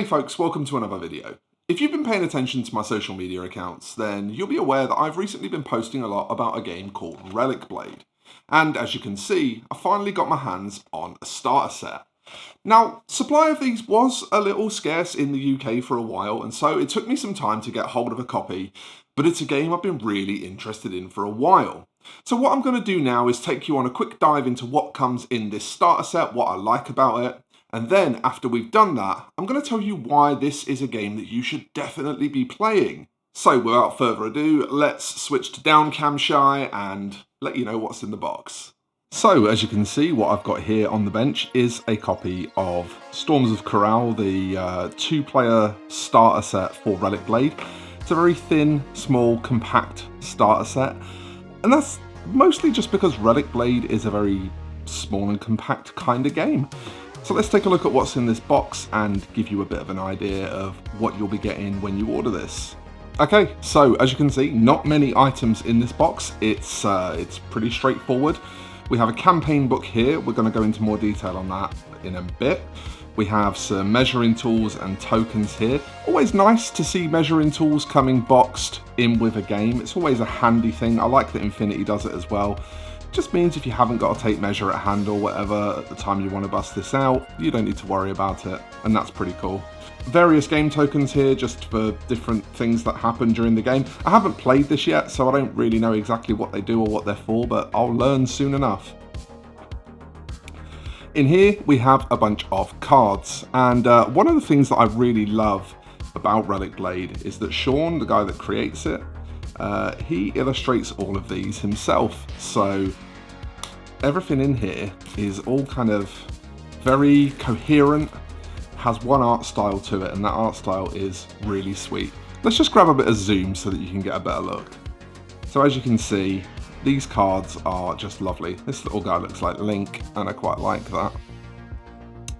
Hey folks, welcome to another video. If you've been paying attention to my social media accounts, then you'll be aware that I've recently been posting a lot about a game called Relicblade. And as you can see, I finally got my hands on a starter set. Now, supply of these was a little scarce in the UK for a while, and so it took me some time to get hold of a copy, but it's a game I've been really interested in for a while. So what I'm going to do now is take you on a quick dive into what comes in this starter set, what I like about it, and then after we've done that, I'm going to tell you why this is a game that you should definitely be playing. So without further ado, let's switch to down cam shy and let you know what's in the box. So as you can see, what I've got here on the bench is a copy of Storms of Corral, the 2-player starter set for Relicblade. It's a very thin, small, compact starter set, and that's mostly just because Relicblade is a very small and compact kind of game. So let's take a look at what's in this box and give you a bit of an idea of what you'll be getting when you order this. Okay, so as you can see, not many items in this box. It's pretty straightforward. We have a campaign book here. We're going to go into more detail on that in a bit. We have some measuring tools and tokens here. Always nice to see measuring tools coming boxed in with a game. It's always a handy thing. I like that Infinity does it as well. Just means if you haven't got to take measure at hand or whatever at the time you want to bust this out, you don't need to worry about it, and that's pretty cool. Various game tokens here just for different things that happen during the game. I haven't played this yet, so I don't really know exactly what they do or what they're for, but I'll learn soon enough. In here we have a bunch of cards, and one of the things that I really love about Relicblade is that Sean, the guy that creates it, he illustrates all of these himself, so everything in here is all kind of very coherent, has one art style to it, and that art style is really sweet. Let's just grab a bit of zoom so that you can get a better look. So as you can see, these cards are just lovely. This little guy looks like Link, and I quite like that.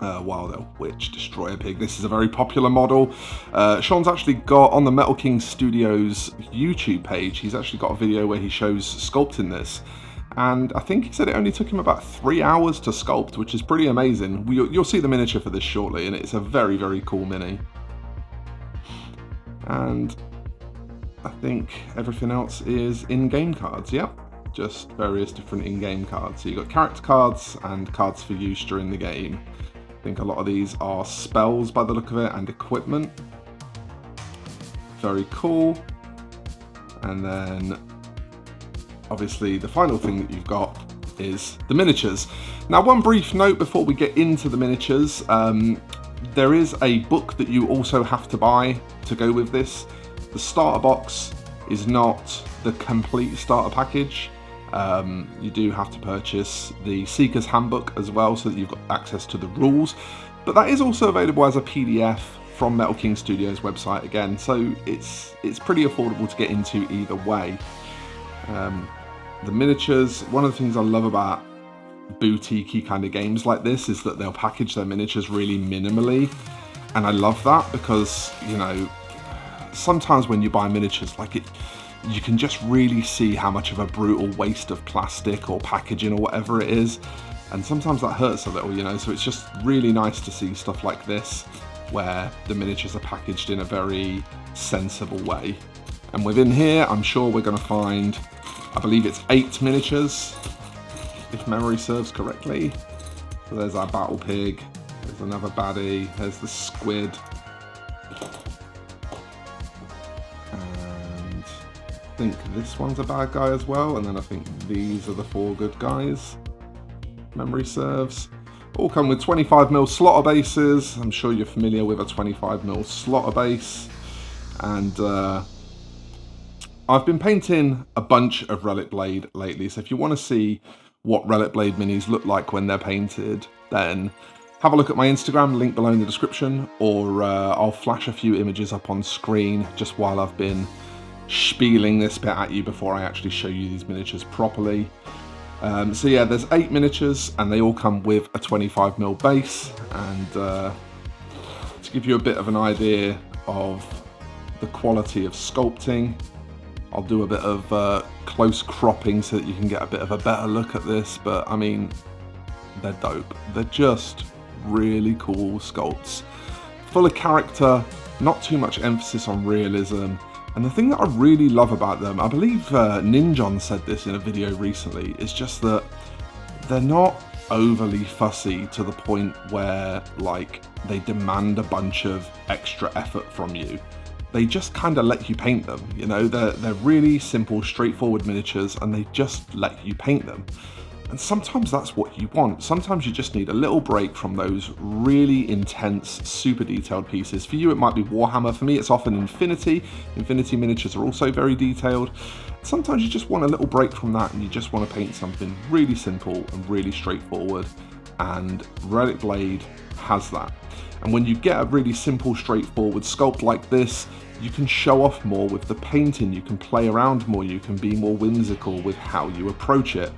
Wild Elf Witch, Destroyer Pig. This is a very popular model. Sean's actually got, on the Metal King Studios YouTube page, he's actually got a video where he shows sculpting this. And I think he said it only took him about 3 hours to sculpt, which is pretty amazing. You'll see the miniature for this shortly, and it's a very, very cool mini. And I think everything else is in-game cards, yep. Just various different in-game cards. So you've got character cards and cards for use during the game. I think a lot of these are spells by the look of it, and equipment. Very cool. And then obviously the final thing that you've got is the miniatures. Now, one brief note before we get into the miniatures, there is a book that you also have to buy to go with this. The starter box is not the complete starter package. You do have to purchase the Seeker's Handbook as well, so that you've got access to the rules, but that is also available as a PDF from Metal King Studios website again, so it's pretty affordable to get into either way. The miniatures, one of the things I love about boutique-y kind of games like this is that they'll package their miniatures really minimally, and I love that because, you know, sometimes when you buy miniatures, you can just really see how much of a brutal waste of plastic or packaging or whatever it is, and sometimes that hurts a little, you know, so it's just really nice to see stuff like this where the miniatures are packaged in a very sensible way. And within here, I'm sure we're going to find, I believe it's 8 miniatures, if memory serves correctly. So there's our battle pig, there's another baddie, there's the squid, and I think this one's a bad guy as well, and then I think these are the 4 good guys, memory serves. All come with 25mm slotter bases. I'm sure you're familiar with a 25mm slotter base, and I've been painting a bunch of Relicblade lately, so if you want to see what Relicblade minis look like when they're painted, then have a look at my Instagram, link below in the description, or I'll flash a few images up on screen just while I've been spieling this bit at you before I actually show you these miniatures properly. So yeah, there's 8 miniatures, and they all come with a 25mm base, and to give you a bit of an idea of the quality of sculpting, I'll do a bit of close cropping so that you can get a bit of a better look at this, but I mean, they're dope. They're just really cool sculpts. full of character, not too much emphasis on realism. And the thing that I really love about them, I believe Ninjon said this in a video recently, is just that they're not overly fussy to the point where like they demand a bunch of extra effort from you. They just kind of let you paint them, you know, they're really simple, straightforward miniatures, and they just let you paint them. And sometimes that's what you want. Sometimes you just need a little break from those really intense, super detailed pieces. For you, it might be Warhammer. For me, it's often Infinity. Infinity miniatures are also very detailed. Sometimes you just want a little break from that and you just want to paint something really simple and really straightforward. And Relicblade has that. And when you get a really simple, straightforward sculpt like this, you can show off more with the painting, you can play around more, you can be more whimsical with how you approach it.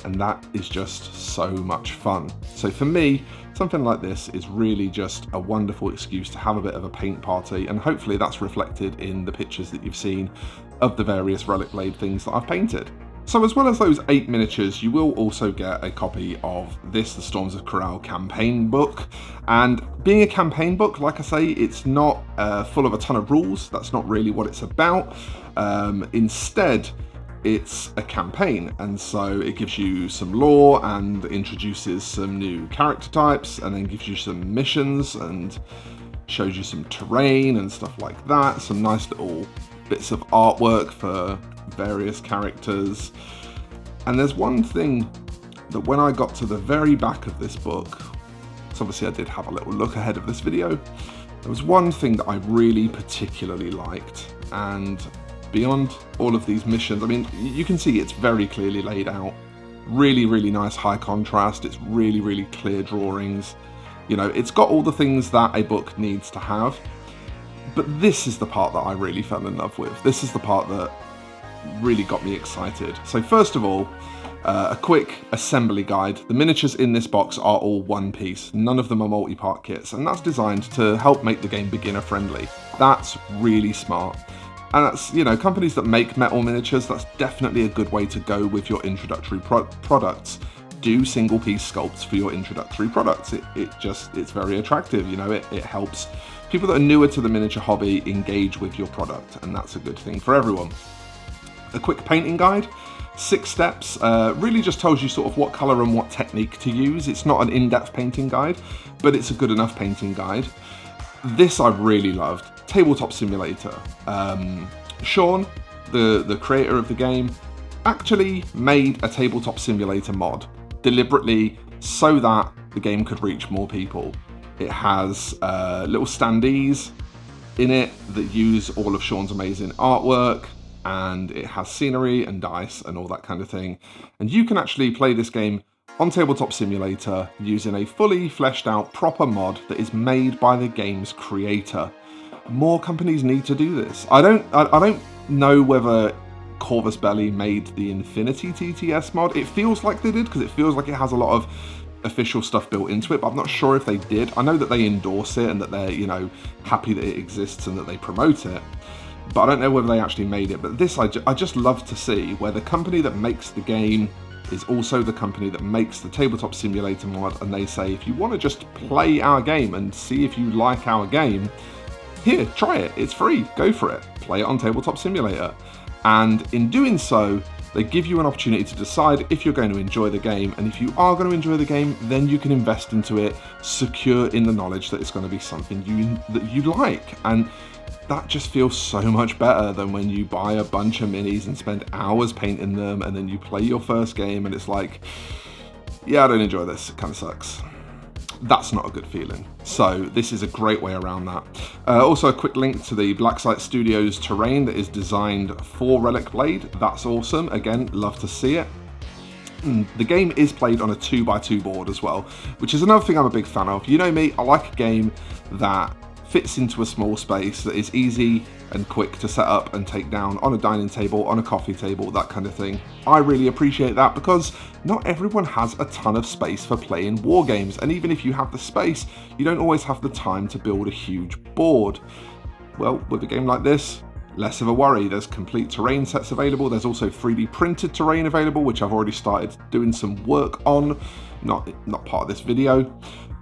And that is just so much fun. So for me, something like this is really just a wonderful excuse to have a bit of a paint party, and hopefully that's reflected in the pictures that you've seen of the various Relicblade things that I've painted. So as well as those 8 miniatures, you will also get a copy of this, the Storms of Corral campaign book. And being a campaign book, like I say, it's not full of a ton of rules. That's not really what it's about. Instead, it's a campaign, and so it gives you some lore and introduces some new character types, and then gives you some missions and shows you some terrain and stuff like that. Some nice little bits of artwork for various characters. And there's one thing that when I got to the very back of this book, so obviously I did have a little look ahead of this video, there was one thing that I really particularly liked. And beyond all of these missions, I mean, you can see it's very clearly laid out. Really, really nice high contrast. It's really, really clear drawings. You know, it's got all the things that a book needs to have. But this is the part that I really fell in love with. This is the part that really got me excited. So first of all, a quick assembly guide. The miniatures in this box are all one piece. None of them are multi-part kits, and that's designed to help make the game beginner friendly. That's really smart. And that's, you know, companies that make metal miniatures, that's definitely a good way to go with your introductory products. Do single piece sculpts for your introductory products. It's very attractive, you know, it helps people that are newer to the miniature hobby engage with your product, and that's a good thing for everyone. A quick painting guide, 6 steps, really just tells you sort of what color and what technique to use. It's not an in-depth painting guide, but it's a good enough painting guide. This I really loved. Tabletop Simulator. Sean, the creator of the game, actually made a Tabletop Simulator mod deliberately so that the game could reach more people. It has little standees in it that use all of Sean's amazing artwork, and it has scenery and dice and all that kind of thing. And you can actually play this game on Tabletop Simulator using a fully fleshed out proper mod that is made by the game's creator. More companies need to do this. I don't know whether Corvus Belli made the Infinity TTS mod. It feels like they did, because it feels like it has a lot of official stuff built into it, but I'm not sure if they did. I know that they endorse it and that they're, you know, happy that it exists and that they promote it, but I don't know whether they actually made it. But this I just love to see, where the company that makes the game is also the company that makes the Tabletop Simulator mod, and they say, if you want to just play our game and see if you like our game, here, try it, it's free, go for it, play it on Tabletop Simulator. And in doing so, they give you an opportunity to decide if you're going to enjoy the game, and if you are going to enjoy the game, then you can invest into it, secure in the knowledge that it's going to be something that you like. And that just feels so much better than when you buy a bunch of minis and spend hours painting them, and then you play your first game and it's like, yeah, I don't enjoy this, it kind of sucks. That's not a good feeling. So this is a great way around that. Also a quick link to the Blacksite Studios terrain that is designed for Relicblade. That's awesome. Again, love to see it. The game is played on a 2x2 board as well, which is another thing I'm a big fan of. You know me, I like a game that fits into a small space, that is easy and quick to set up and take down on a dining table, on a coffee table, that kind of thing. I really appreciate that, because not everyone has a ton of space for playing war games, and even if you have the space, you don't always have the time to build a huge board. Well, with a game like this, less of a worry. There's complete terrain sets available. There's also 3D printed terrain available, which I've already started doing some work on, not part of this video.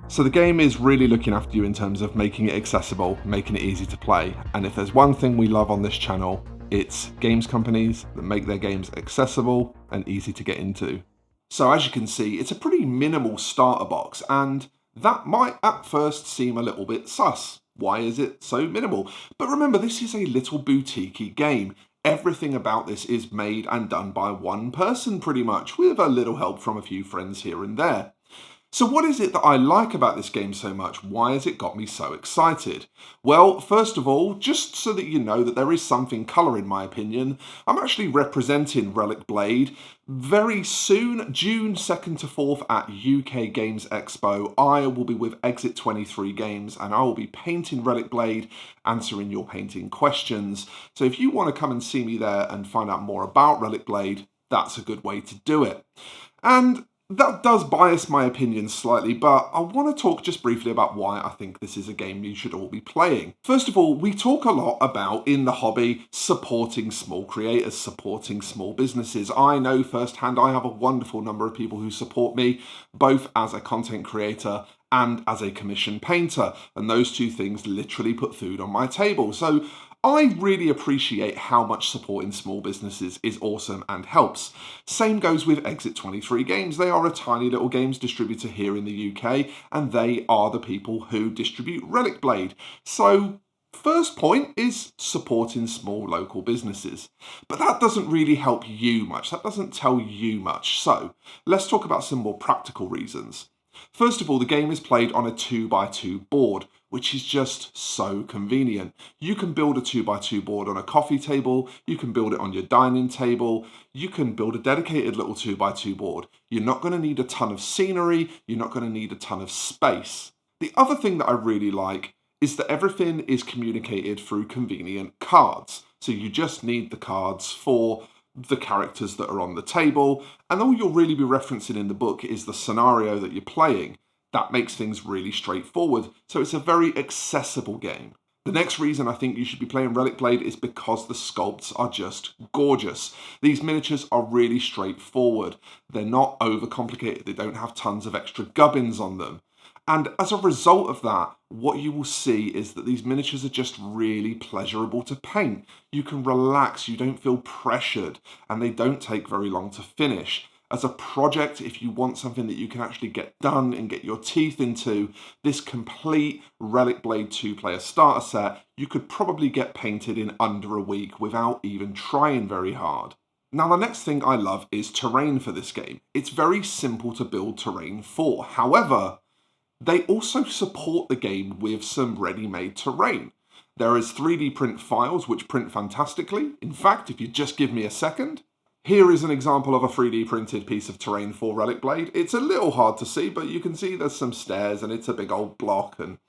So the game is really looking after you in terms of making it accessible, making it easy to play. And if there's one thing we love on this channel, it's games companies that make their games accessible and easy to get into. So as you can see, it's a pretty minimal starter box, and that might at first seem a little bit sus. Why is it so minimal? But remember, this is a little boutique-y game. Everything about this is made and done by one person pretty much, with a little help from a few friends here and there. So what is it that I like about this game so much? Why has it got me so excited? Well, first of all, just so that you know that there is something colour in my opinion, I'm actually representing Relicblade very soon, June 2nd to 4th at UK Games Expo. I will be with Exit 23 Games and I will be painting Relicblade, answering your painting questions. So if you want to come and see me there and find out more about Relicblade, that's a good way to do it. And that does bias my opinion slightly, but I want to talk just briefly about why I think this is a game you should all be playing. First of all, we talk a lot about, in the hobby, supporting small creators, supporting small businesses. I know firsthand I have a wonderful number of people who support me, both as a content creator and as a commissioned painter, and those two things literally put food on my table. So I really appreciate how much supporting small businesses is awesome and helps. Same goes with Exit 23 Games. They are a tiny little games distributor here in the UK, and they are the people who distribute Relicblade. So first point is supporting small local businesses. But that doesn't really help you much. That doesn't tell you much. So let's talk about some more practical reasons. First of all, the game is played on a 2x2 board, which is just so convenient. You can build a 2x2 board on a coffee table, you can build it on your dining table, you can build a dedicated little 2x2 board. You're not going to need a ton of scenery, you're not going to need a ton of space. The other thing that I really like is that everything is communicated through convenient cards. So you just need the cards for the characters that are on the table, and all you'll really be referencing in the book is the scenario that you're playing. That makes things really straightforward, so it's a very accessible game. The next reason I think you should be playing Relicblade is because the sculpts are just gorgeous. These miniatures are really straightforward. They're not overcomplicated, they don't have tons of extra gubbins on them. And as a result of that, what you will see is that these miniatures are just really pleasurable to paint. You can relax, you don't feel pressured, and they don't take very long to finish. As a project, if you want something that you can actually get done and get your teeth into, this complete Relicblade 2-player starter set, you could probably get painted in under a week without even trying very hard. Now, the next thing I love is terrain for this game. It's very simple to build terrain for. However, they also support the game with some ready-made terrain. There is 3D print files which print fantastically. In fact, if you just give me a second, here is an example of a 3D printed piece of terrain for Relicblade. It's a little hard to see, but you can see there's some stairs and it's a big old block, and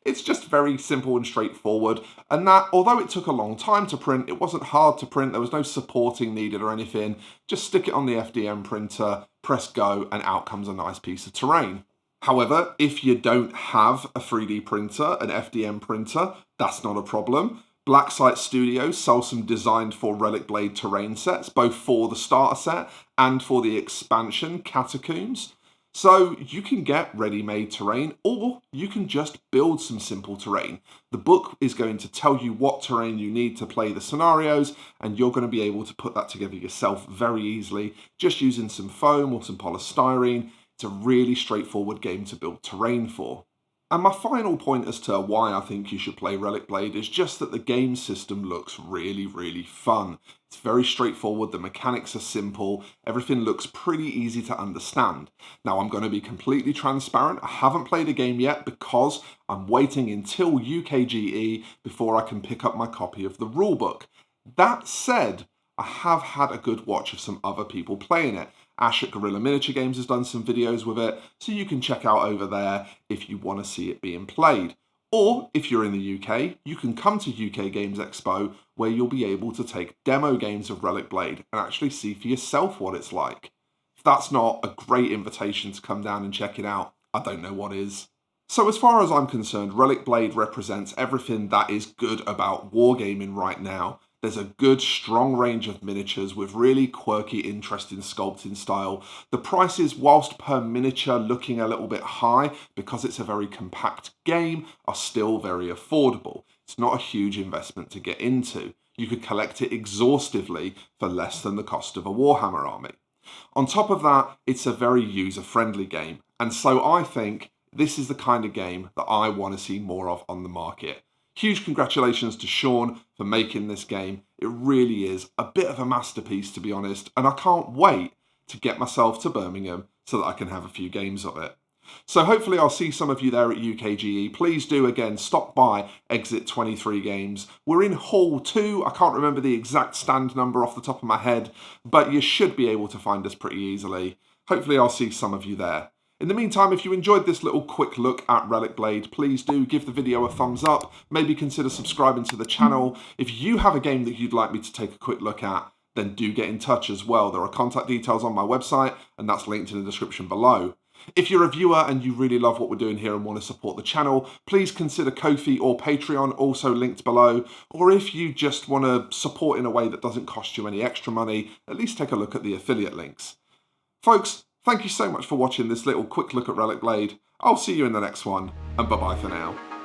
it's just very simple and straightforward. And that, although it took a long time to print, it wasn't hard to print. There was no supporting needed or anything. Just stick it on the FDM printer, press go, and out comes a nice piece of terrain. However, if you don't have a 3D printer, an FDM printer, that's not a problem. Blacksite Studios sell some designed for Relicblade terrain sets, both for the starter set and for the expansion, Catacombs. So you can get ready-made terrain, or you can just build some simple terrain. The book is going to tell you what terrain you need to play the scenarios, and you're going to be able to put that together yourself very easily, just using some foam or some polystyrene. It's a really straightforward game to build terrain for. And my final point as to why I think you should play Relicblade is just that the game system looks really, really fun. It's very straightforward, the mechanics are simple, everything looks pretty easy to understand. Now, I'm going to be completely transparent, I haven't played a game yet because I'm waiting until UKGE before I can pick up my copy of the rulebook. That said, I have had a good watch of some other people playing it. Ash at Gorilla Miniature Games has done some videos with it, so you can check out over there if you want to see it being played. Or, if you're in the UK, you can come to UK Games Expo, where you'll be able to take demo games of Relicblade and actually see for yourself what it's like. If that's not a great invitation to come down and check it out, I don't know what is. So as far as I'm concerned, Relicblade represents everything that is good about wargaming right now. There's a good, strong range of miniatures with really quirky, interesting sculpting style. The prices, whilst per miniature looking a little bit high because it's a very compact game, are still very affordable. It's not a huge investment to get into. You could collect it exhaustively for less than the cost of a Warhammer army. On top of that, it's a very user-friendly game, and so I think this is the kind of game that I want to see more of on the market. Huge congratulations to Sean for making this game. It really is a bit of a masterpiece, to be honest, and I can't wait to get myself to Birmingham so that I can have a few games of it. So hopefully I'll see some of you there at UKGE. Please do, again, stop by Exit 23 Games. We're in Hall 2. I can't remember the exact stand number off the top of my head, but you should be able to find us pretty easily. Hopefully I'll see some of you there. In the meantime, if you enjoyed this little quick look at Relicblade, please do give the video a thumbs up. Maybe consider subscribing to the channel. If you have a game that you'd like me to take a quick look at, then do get in touch as well. There are contact details on my website, and that's linked in the description below. If you're a viewer and you really love what we're doing here and want to support the channel, please consider Ko-fi or Patreon, also linked below. Or if you just want to support in a way that doesn't cost you any extra money, at least take a look at the affiliate links. Folks, thank you so much for watching this little quick look at Relicblade. I'll see you in the next one, and bye-bye for now.